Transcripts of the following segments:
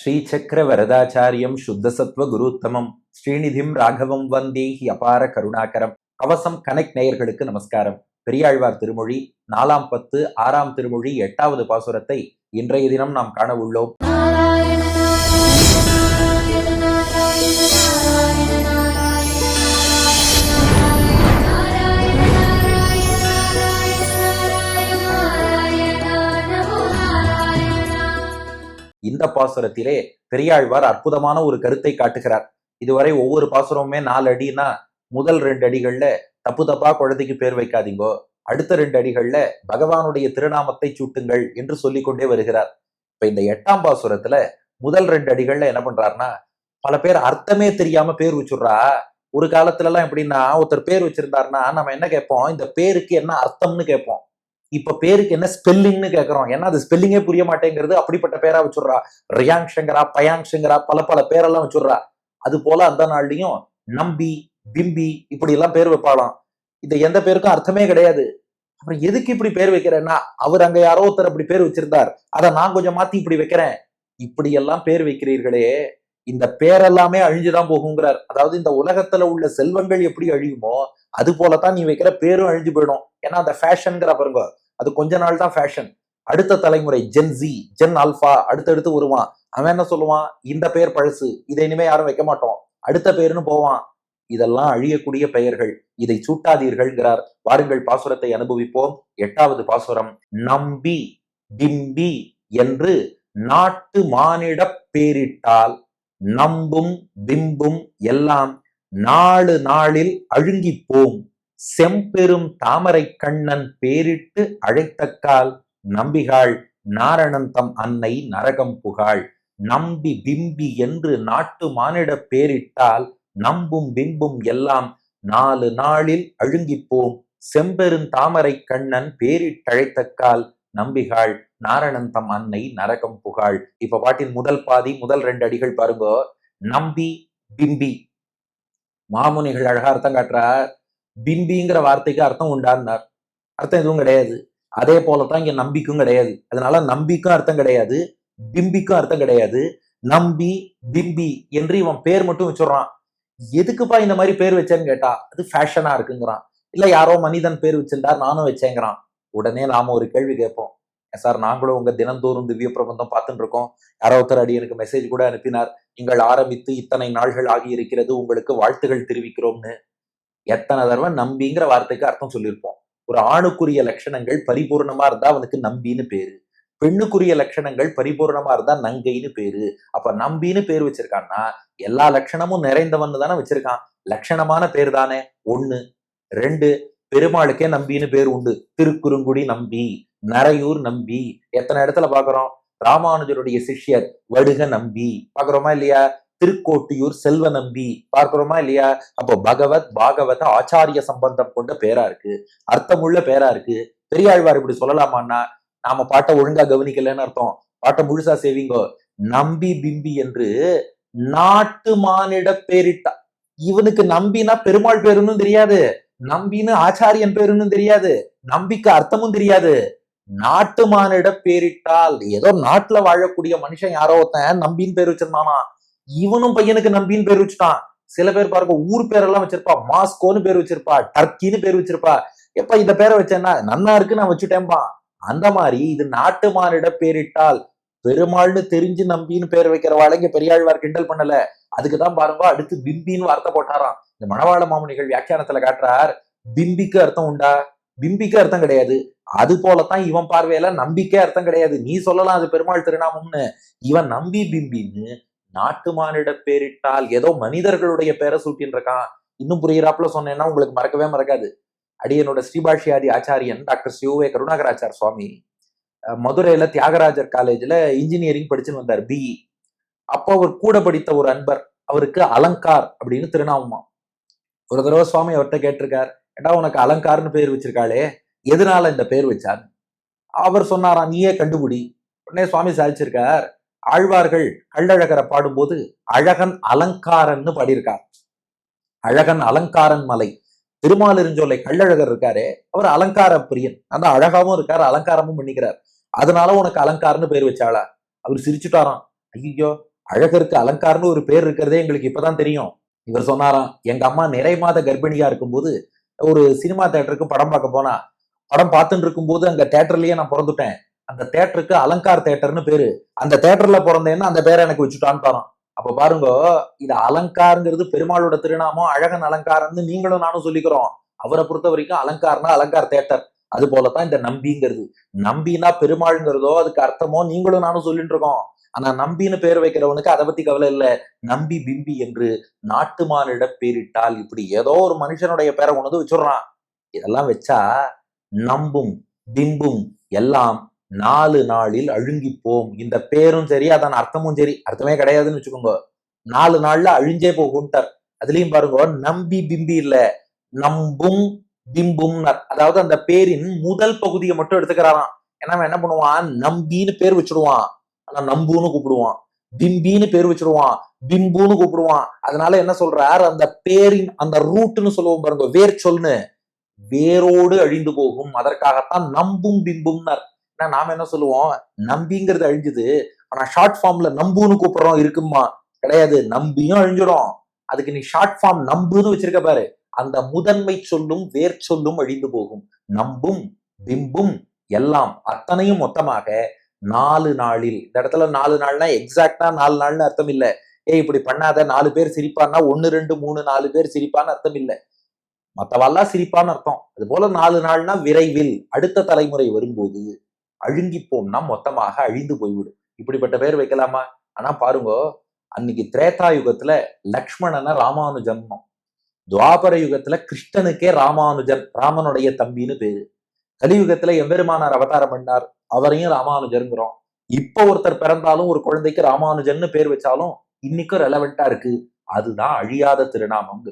ஸ்ரீசக்கர வரதாச்சாரியம் சுத்தசத்வ குருத்தமம் ஸ்ரீநிதிம் ராகவம் வந்தேஹி அபார கருணாகரம். கவசம் கனெக்ட் நேயர்களுக்கு நமஸ்காரம். பெரியாழ்வார் திருமொழி 4ஆம் பத்து 6ஆம் திருமொழி 8வது பாசுரத்தை இன்றைய தினம் நாம் காண உள்ளோம். இந்த பாசுரத்திலே பெரியாழ்வார் அற்புதமான ஒரு கருத்தை காட்டுகிறார். இதுவரை ஒவ்வொரு பாசுரமுமே 4 அடினா முதல் 2 அடிகள்ல தப்பு தப்பா குழந்தைக்கு பேர் வைக்காதீங்கோ, அடுத்த 2 அடிகள்ல பகவானுடைய திருநாமத்தை சூட்டுங்கள் என்று சொல்லிக்கொண்டே வருகிறார். இப்ப இந்த 8ஆம் பாசுரத்துல முதல் 2 அடிகள்ல என்ன பண்றாருன்னா, பல பேர் அர்த்தமே தெரியாம பேர் வச்சுடுறா. ஒரு காலத்துல எல்லாம் எப்படின்னா, ஒருத்தர் பேர் வச்சிருந்தாருன்னா நம்ம என்ன கேட்போம், இந்த பேருக்கு என்ன அர்த்தம்னு கேட்போம். இப்ப பேருக்கு என்ன ஸ்பெல்லிங்னு கேட்கறோம். ஏன்னா அது ஸ்பெல்லிங்கே புரிய மாட்டேங்கிறது. அப்படிப்பட்ட பேரா வச்சுடுறா. ரியாங்ஷங்கரா, பயாங்ஷங்கரா, பல பேரெல்லாம் வச்சுடுறா. அது போல அந்த நாள்லயும் நம்பி, பிம்பி இப்படி எல்லாம் பேர் வைப்பாளாம். இந்த எந்த பேருக்கும் அர்த்தமே கிடையாது. அப்புறம் எதுக்கு இப்படி பேர் வைக்கிறேன்னா, அவர் அங்க யாரோ ஒருத்தர் அப்படி பேர் வச்சிருந்தார், அதை நான் கொஞ்சம் மாத்தி இப்படி வைக்கிறேன். இப்படி எல்லாம் பேர் வைக்கிறீர்களே, இந்த பேரெல்லாமே அழிஞ்சுதான் போகுங்கிறார். அதாவது இந்த உலகத்துல உள்ள செல்வங்கள் எப்படி அழியுமோ அது போலதான் நீ வைக்கிற பேரும் அழிஞ்சு போயிடும். ஏன்னா அந்த ஃபேஷன்ங்கிற பாருங்க, அது கொஞ்ச நாள் தான் ஃபேஷன். அடுத்த தலைமுறை ஜென் ஜி, ஜென் ஆல்பா அடுத்தடுத்து வருவான். அவன் என்ன சொல்லுவான், இந்த பெயர் பழசு, இதை இனிமே யாரும் வைக்க மாட்டோம், அடுத்த பெயர்னு போவான். இதெல்லாம் அழியக்கூடிய பெயர்கள், இதை சூட்டாதீர்கள்ங்கிறார். வாருங்கள் பாசுரத்தை அனுபவிப்போம். 8வது பாசுரம். நம்பி பிம்பி என்று நாட்டு மானிட பேரிட்டால் நம்பும் பிம்பும் எல்லாம் நாலு நாளில் அழுங்கி போம். செம்பெரும் தாமரை கண்ணன் பேரிட்டு அழைத்தக்கால் நம்பிகாள் நாரணந்தம் அன்னை நரகம் புகாள். நம்பி பிம்பி என்று நாட்டு மானிட பேரிட்டால் நம்பும் பிம்பும் எல்லாம் 4 நாளில் அழுங்கி போம். செம்பெரும் தாமரை கண்ணன் பேரிட்டழைத்தக்கால் நம்பிகாள் நாரணந்தம் அன்னை நரகம் புகாள். இப்ப பாட்டின் முதல் பாதி முதல் 2 அடிகள் பாருங்க. நம்பி பிம்பி, மாமுனிகள் அழகா அர்த்தம் காட்டுறார். பிம்பிங்கிற வார்த்தைக்கு அர்த்தம் உண்டான்னார், அர்த்தம் எதுவும் கிடையாது. அதே போலதான் இங்க நம்பிக்கும் கிடையாது. அதனால நம்பிக்கும் அர்த்தம் கிடையாது, பிம்பிக்கும் அர்த்தம் கிடையாது. நம்பி பிம்பி என்று இவன் பேர் மட்டும் வச்சுடுறான். எதுக்குப்பா இந்த மாதிரி பேர் வச்சேன்னு கேட்டா, அது ஃபேஷனா இருக்குங்கிறான். இல்ல யாரோ மனிதன் பேர் வச்சிருந்தார் நானும் வச்சேங்கிறான். உடனே நாம ஒரு கேள்வி கேட்போம், சார் நாங்களும் உங்க தினந்தோறும் திவ்ய பிரபந்தம் பார்த்துட்டு இருக்கோம், யாரோ ஒருத்தர் அடி எனக்கு மெசேஜ் கூட அனுப்பினார், நீங்கள் ஆரம்பித்து இத்தனை நாள்கள் ஆகி இருக்கிறது, உங்களுக்கு வாழ்த்துகள் தெரிவிக்கிறோம்னு. எத்தனை தடவை நம்பிங்கிற வார்த்தைக்கு அர்த்தம் சொல்லியிருப்போம். ஒரு ஆணுக்குரிய லட்சணங்கள் பரிபூர்ணமா இருந்தா அவனுக்கு நம்பின்னு பேரு, பெண்ணுக்குரிய லட்சணங்கள் பரிபூர்ணமா இருந்தா நங்கைன்னு பேரு. அப்ப நம்பின்னு பேர் வச்சிருக்கான்னா எல்லா லட்சணமும் நிறைந்தவன்னு தானே வச்சிருக்கான். லட்சணமான பேர் தானே. 1. 2, பெருமாளுக்கே நம்பின்னு பேர் உண்டு. திருக்குறுங்குடி நம்பி, நரையூர் நம்பி, எத்தனை இடத்துல பாக்குறோம். ராமானுஜருடைய சிஷ்யர் வடுக நம்பி பாக்குறோமா இல்லையா. திருக்கோட்டியூர் செல்வ நம்பி பார்க்கிறோமா இல்லையா. அப்போ பகவத் பாகவத ஆச்சாரிய சம்பந்தம் கொண்ட பேரா இருக்கு, அர்த்தமுள்ள பேரா இருக்கு. பெரியாழ்வார் இப்படி சொல்லலாமான்னா, நாம பாட்டை ஒழுங்கா கவனிக்கலன்னு அர்த்தம். பாட்டை முழுசா சேவிங்கோ. நம்பி பிம்பி என்று நாட்டு மானிட பேரிட்டா. இவனுக்கு நம்பினா பெருமாள் பேருன்னு தெரியாது, நம்பின்னு ஆச்சாரியன் பேருன்னு தெரியாது, நம்பிக்கை அர்த்தமும் தெரியாது. நாட்டு மானிட பேரிட்டால், ஏதோ நாட்டுல வாழக்கூடிய மனுஷன் யாரோ ஒருத்தன் நம்பின்னு பேர் வச்சிருந்தானா, இவனும் பையனுக்கு நம்பின்னு பேர் வச்சுட்டான். சில பேர் பாருங்க ஊர் பேரெல்லாம் வச்சிருப்பா, மாஸ்கோன்னு பேர் வச்சிருப்பா, டர்க்கின்னு பேர் வச்சிருப்பா. எப்ப இந்த பேரை வச்சேன்னா நன்னா இருக்கு நான் வச்சுட்டேன்பா. அந்த மாதிரி இது நாட்டு மானிட பேரிட்டால், பெருமாள்னு தெரிஞ்சு நம்பின்னு பேர் வைக்கிறவாள் இங்க பெரியாழ்வார் கிண்டல் பண்ணல. அதுக்குதான் பாருங்க அடுத்து பிம்பின்னு வார்த்தை போட்டாராம். இந்த மணவாள மாமுனிகள் வியாக்கியானத்துல காட்டுறார், பிம்பிக்கு அர்த்தம் உண்டா, பிம்பிக்கு அர்த்தம் கிடையாது. அது போலத்தான் இவன் பார்வையில நம்பிக்கை அர்த்தம் கிடையாது. நீ சொல்லலாம் அது பெருமாள் திருநாமம்னு, இவன் நம்பி பிம்பின்னு நாட்டு மானிட பேரிட்டால் ஏதோ மனிதர்களுடைய பேரை சூட்டின்னு இருக்கான். இன்னும் புரியிறாப்புல சொன்னேன்னா உங்களுக்கு மறக்கவே மறக்காது. அடியனோட ஸ்ரீபாஷ்யாதி ஆச்சாரியன் டாக்டர் சிவவே கருணாகராச்சார் சுவாமி மதுரையில தியாகராஜர் காலேஜ்ல இன்ஜினியரிங் படிச்சுன்னு வந்தார், பிஇ. அப்போ அவர் கூட படித்த ஒரு அன்பர், அவருக்கு அலங்கார் அப்படின்னு திருநாமமா. ஒரு தடவை சுவாமி அவர்கிட்ட கேட்டிருக்கார், ஏடா உனக்கு அலங்கார்னு பேர் வச்சிருக்காளே, எதனால இந்த பேர் வச்சார்? அவர் சொன்னாராம், நீயே கண்டுபிடி. உடனே சுவாமி சாதிச்சிருக்கார், ஆழ்வார்கள் கள்ளழகரை பாடும்போது அழகன் அலங்காரன்னு பாடியிருக்கார். அழகன் அலங்காரன் மலை. திருமாலிருஞ்சோலை கள்ளழகர் இருக்காரு, அவர் அலங்கார பிரியன், அந்த அழகாவும் இருக்காரு அலங்காரமும் பண்ணிக்கிறார். அதனால உனக்கு அலங்காரன்னு பேர் வச்சாளா? அவர் சிரிச்சுட்டாராம், ஐயோ அழகருக்கு அலங்கார்னு ஒரு பேர் இருக்கிறதே எங்களுக்கு இப்பதான் தெரியும். இவர் சொன்னாராம், எங்க அம்மா நிறை மாத கர்ப்பிணியா இருக்கும்போது ஒரு சினிமா தியேட்டருக்கு படம் பார்க்க போனா, படம் பார்த்துட்டு இருக்கும்போது அங்க தியேட்டர்லயே நான் பிறந்துட்டேன். அந்த தியேட்டருக்கு அலங்கார் தியேட்டர்னு பேரு. அந்த தியேட்டர்ல பிறந்தேன்னு அந்த பேரை எனக்கு வச்சுட்டான்ட்டாராம். அப்ப பாருங்க, இது அலங்காருங்கிறது பெருமாளோட திருநாமம், அழகன் அலங்காரம்னு நீங்களும் நானும் சொல்லிக்கிறோம். அவரை பொறுத்த வரைக்கும் அலங்கார்னா அலங்கார் தியேட்டர். அது போலதான் இந்த நம்பிங்கிறது. நம்பினா பெருமாள்ங்கிறதோ அதுக்கு அர்த்தமோ நீங்களும் நானும் சொல்லிட்டு இருக்கோம். ஆனா நம்பின்னு பேர் வைக்கிறவனுக்கு அதை பத்தி கவலை இல்ல. நம்பி பிம்பி என்று நாட்டுமானிட பேரிட்டால் இப்படி ஏதோ ஒரு மனுஷனுடைய பேரை கொண்டு வச்சுடுறான். இதெல்லாம் வச்சா நம்பும் பிம்பும் எல்லாம் 4 நாளில் அழுங்கிப்போம். இந்த பேரும் சரி அதன் அர்த்தமும் சரி அர்த்தமே கிடையாதுன்னு வச்சுக்கோங்க. 4 நாள்ல அழிஞ்சே போகும்ட்டார். அதுலயும் பாருங்க, நம்பி பிம்பி இல்ல, நம்பும் பிம்பும். அதாவது அந்த பேரின் முதல் பகுதியை மட்டும் எடுத்துக்கிறாராம். ஏன்னா அவன் என்ன பண்ணுவான், நம்பின்னு பேர் வச்சிருவான், ஆனா நம்புன்னு கூப்பிடுவான். பிம்பின்னு பேர் வச்சிருவான், பிம்புன்னு கூப்பிடுவான். அதனால என்ன சொல்றார், அந்த பேரின் அந்த ரூட்னு சொல்லுவோம் பாருங்க, வேர் சொல்னு, வேரோடு அழிந்து போகும். அதற்காகத்தான் நம்பும் பிம்பும்னார். ஏன்னா நாம என்ன சொல்லுவோம், நம்பிங்கிறது அழிஞ்சுது, ஆனா ஷார்ட் ஃபார்ம்ல நம்புன்னு கூப்பிடுறோம் இருக்குமா, கிடையாது. நம்பியும் அழிஞ்சிடும். அதுக்கு நீ ஷார்ட் ஃபார்ம் நம்புன்னு வச்சிருக்க பாரு, அந்த முதன்மை சொல்லும் வேர் சொல்லும் அழிந்து போகும். நம்பும் பிம்பும் எல்லாம் அத்தனையும் மொத்தமாக 4 நாளில். இந்த இடத்துல 4 நாள்னா எக்ஸாக்டா 4 நாள்னு அர்த்தம் இல்ல. இப்படி பண்ணாத, 4 பேர் சிரிப்பான்னா 1 2 3 4 பேர் சிரிப்பான்னு அர்த்தம் இல்ல, மத்தவெல்லாம் சிரிப்பான்னு அர்த்தம். அது போல 4 நாள்னா விரைவில், அடுத்த தலைமுறை வரும்போது அழுங்கிப்போம்னா மொத்தமாக அழிந்து போய்விடும். இப்படிப்பட்ட பேர் வைக்கலாமா? ஆனா பாருங்க, அன்னைக்கு திரேதா யுகத்துல லக்ஷ்மணனை ராமானுஜன், துவாபர யுகத்துல கிருஷ்ணனுக்கே ராமானுஜன், ராமனுடைய தம்பின்னு பேரு. கலியுகத்துல எம்பெருமானார் அவதாரம் பண்ணார், அவரையும் ராமானுஜருங்கிறோம். இப்ப ஒருத்தர் பிறந்தாலும் ஒரு குழந்தைக்கு ராமானுஜன்னு பேர் வச்சாலும் இன்னைக்கும் ரெலவெண்டா இருக்கு. அதுதான் அழியாத திருநாமம்.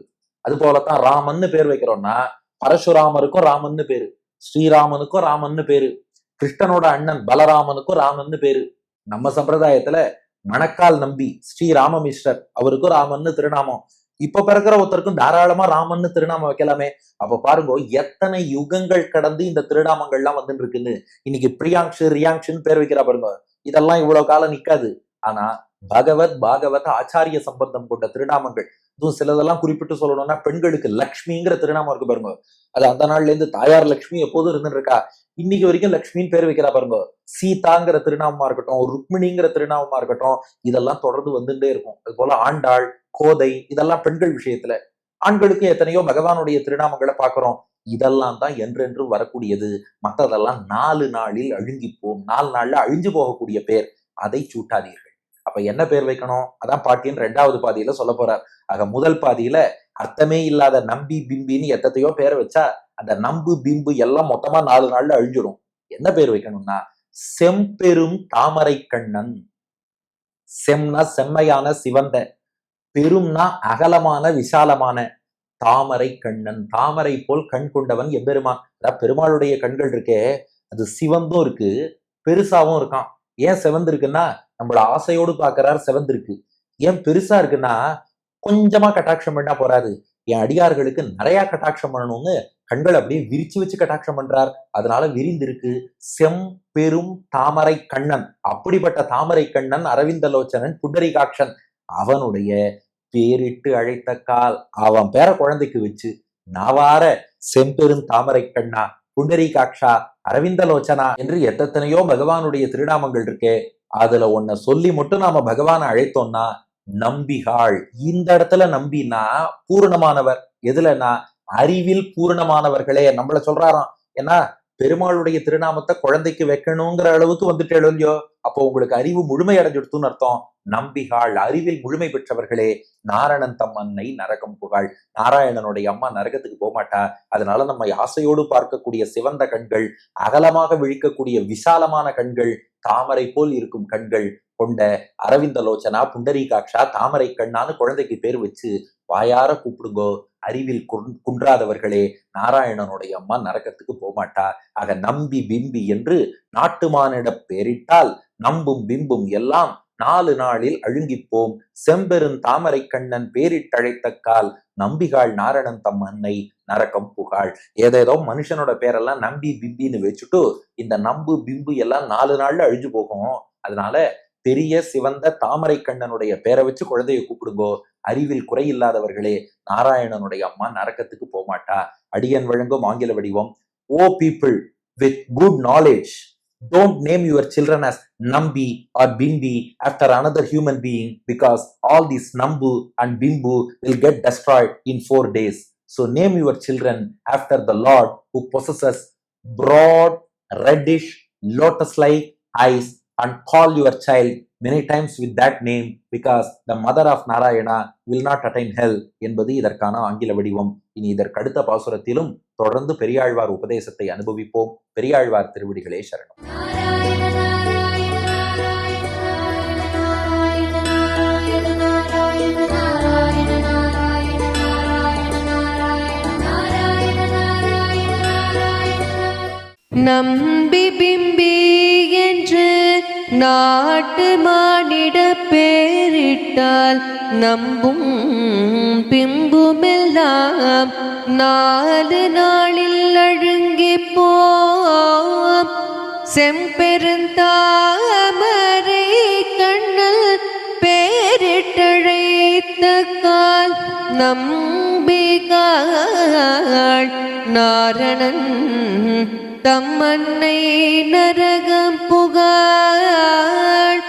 அது போலத்தான் ராமன்னு பேர் வைக்கிறோம்னா, பரசுராமருக்கும் ராமன்னு பேரு, ஸ்ரீராமனுக்கும் ராமன்னு பேரு, கிருஷ்ணனோட அண்ணன் பலராமனுக்கும் ராமன்னு பேரு. நம்ம சம்பிரதாயத்துல மணக்கால் நம்பி ஸ்ரீராமமிஸ்ரர், அவருக்கும் ராமன்னு திருநாமம். இப்ப பிறக்கிற ஒருத்தருக்கும் தாராளமா ராமன்னு திருநாமம் வைக்கலாமே. அப்ப பாருங்க, எத்தனை யுகங்கள் கடந்து இந்த திருநாமங்கள்லாம் வந்துட்டு இருக்குன்னு. இன்னைக்கு பிரியாங்ஷு ரியாங்ஷுன்னு பேர் வைக்கிறா பாருங்க, இதெல்லாம் இவ்வளவு காலம் நிக்காது. ஆனா பகவத் பாகவத ஆச்சாரிய சம்பந்தம் கொண்ட திருநாமங்கள், இதுவும் சிலதெல்லாம் குறிப்பிட்டு சொல்லணும்னா, பெண்களுக்கு லக்ஷ்மிங்கிற திருநாமம் இருக்கு பாருங்க, அது அந்த நாள்ல இருந்து தாயார் லட்சுமி எப்போதும் இருந்துட்டு இருக்கா. இன்னைக்கு வரைக்கும் லக்ஷ்மின்னு பேர் வைக்கிறா பாருங்க. சீதாங்கிற திருநாமமா இருக்கட்டும், ருக்மிணிங்கிற திருநாமமா இருக்கட்டும், இதெல்லாம் தொடர்ந்து வந்துட்டே இருக்கும். அது போல ஆண்டாள், கோதை, இதெல்லாம் பெண்கள் விஷயத்துல. ஆண்களுக்கு எத்தனையோ பகவானுடைய திருநாமங்களை பாக்குறோம். இதெல்லாம் தான் என்றென்றும் வரக்கூடியது. மற்றதெல்லாம் 4 நாளில் அழுங்கிப்போம், 4 நாள்ல அழிஞ்சு போகக்கூடிய பேர். அதை சூட்டாதீர்கள். அப்ப என்ன பேர் வைக்கணும், அதான் பாட்டியின் 2வது பாதியில சொல்ல போறார். ஆக முதல் பாதியில அர்த்தமே இல்லாத நம்பி பிம்பின்னு எத்தத்தையோ பேரை வச்சா அந்த நம்பு பிம்பு எல்லாம் மொத்தமா 4 நாள்ல அழிஞ்சிடும். என்ன பேர் வைக்கணும்னா, செம்பெரும் தாமரை கண்ணன். செம்னா செம்மையான சிவந்த, பெரும்னா அகலமான விசாலமான, தாமரை கண்ணன், தாமரை போல் கண் கொண்டவன் எம்பெருமான். அதாவது பெருமாளுடைய கண்கள் இருக்கே, அது சிவந்தும் இருக்கு, பெருசாவும் இருக்கான். ஏன் செவந்து இருக்குன்னா, நம்மள ஆசையோடு பாக்குறார், செவந்து இருக்கு. ஏன் பெருசா இருக்குன்னா, கொஞ்சமா கட்டாட்சம் பண்ணா போறாது, என் அடியார்களுக்கு நிறைய கட்டாட்சம் பண்ணணும்னு கண்கள் அப்படியே விரிச்சு வச்சு கட்டாட்சம் பண்றார். அதனால விரிந்திருக்கு. செம் பெரும் தாமரை கண்ணன். அப்படிப்பட்ட தாமரை கண்ணன் அரவிந்தலோச்சனன் புண்டரிகாட்சன். அவனுடைய பேரிட்டு அழைத்த கால், அவன் பேர குழந்தைக்கு வச்சு நாவார செம்பெரும் தாமரை கண்ணா, புண்டரீகாட்சா, அரவிந்தலோச்சனா என்று எத்தனையோ பகவானுடைய திருநாமங்கள் இருக்கே, அதுல ஒன்ன சொல்லி மட்டும் நாம பகவானை அழைத்தோம்னா, நம்பிகாள். இந்த இடத்துல நம்பினா பூரணமானவர். எதுலன்னா அறிவில் பூரணமானவர்களே நம்மள சொல்றாராம். ஏன்னா பெருமாளுடைய திருநாமத்தை குழந்தைக்கு வைக்கணுங்கிற அளவுக்கு வந்துட்டு இல்லையோ, அப்போ உங்களுக்கு அறிவு முழுமை அடைஞ்சிடுத்துன்னு அர்த்தம். நம்பிகாள், அறிவில் முழுமை பெற்றவர்களே, நாரணன் தம் அன்னை நரகம் புகாள். நாராயணனுடைய அம்மா நரகத்துக்கு போகமாட்டா. அதனால நம்ம ஆசையோடு பார்க்கக்கூடிய சிவந்த கண்கள், அகலமாக விழிக்கக்கூடிய விசாலமான கண்கள், தாமரை போல் இருக்கும் கண்கள் கொண்ட அரவிந்தலோச்சனா, புண்டரீகாட்சா, தாமரை கண்ணான்னு குழந்தைக்கு பேர் வச்சு வாயார கூப்பிடுங்கோ. அறிவில் குன்றாதவர்களே, நாராயணனுடைய அம்மா நரகத்துக்கு போகமாட்டா. ஆக நம்பி பிம்பி என்று நாட்டுமானிட பேரிட்டால் நம்பும் பிம்பும் எல்லாம் 4 நாளில் அழுங்கிப்போம். செம்பெரும் தாமரை கண்ணன் பேரிட்டழைத்த கால், நம்பிகாள் நாரணன் தம் அன்னை நரகம் புகாள். ஏதேதோ மனுஷனோட பேரெல்லாம் நம்பி பிம்பின்னு வச்சுட்டு இந்த நம்பு பிம்பு எல்லாம் 4 நாள்ல அழிஞ்சு போகும். அதனால பெரிய சிவந்த தாமரை கண்ணனுடைய பேரை வச்சு குழந்தைய கூப்பிடுங்கோ. அறிவில் குறையில்லாதவர்களே, நாராயணனுடைய அம்மா நரக்கத்துக்கு போமாட்டா. அடியன் வழங்கும் ஆங்கில வடிவம். O people with good knowledge, don't name your children as Nambi or Bimbi after another human being, because all these Nambu and Bimbu will get destroyed in 4 days. So name your children after the Lord who possesses broad, reddish, lotus-like eyes, and call your child many times with that name, because the mother of Narayana will not attain hell என்பது இதற்கான ஆங்கில வடிவம். இனி இதற்கடுத்த பாசுரத்திலும் தொடர்ந்து பெரியாழ்வார் உபதேசத்தை அனுபவிப்போம். பெரியாழ்வார் திருவடிகளே சரணம். நம்பி பிம்பி என்று நாட்டு மானிட பேரிட்டால் நம்பும் பிம்புமெல்லாம் 4 நாளில் அழுங்கி போம். செம்பெருந்தாமரை கண்ணல் பேரிட்டழைத்த கால் நம்பிகாள் நாரணன் தம்மன்னை நரகம் புகாள்.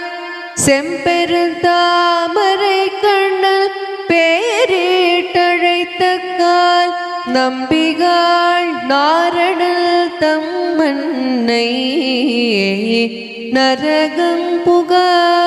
செம்பெருந்தாமரை கண்ணல் பேரிட்டழைத்த கால் நம்பிகாள் நாரணல் தம்மன்னை நரகம் புகாள்.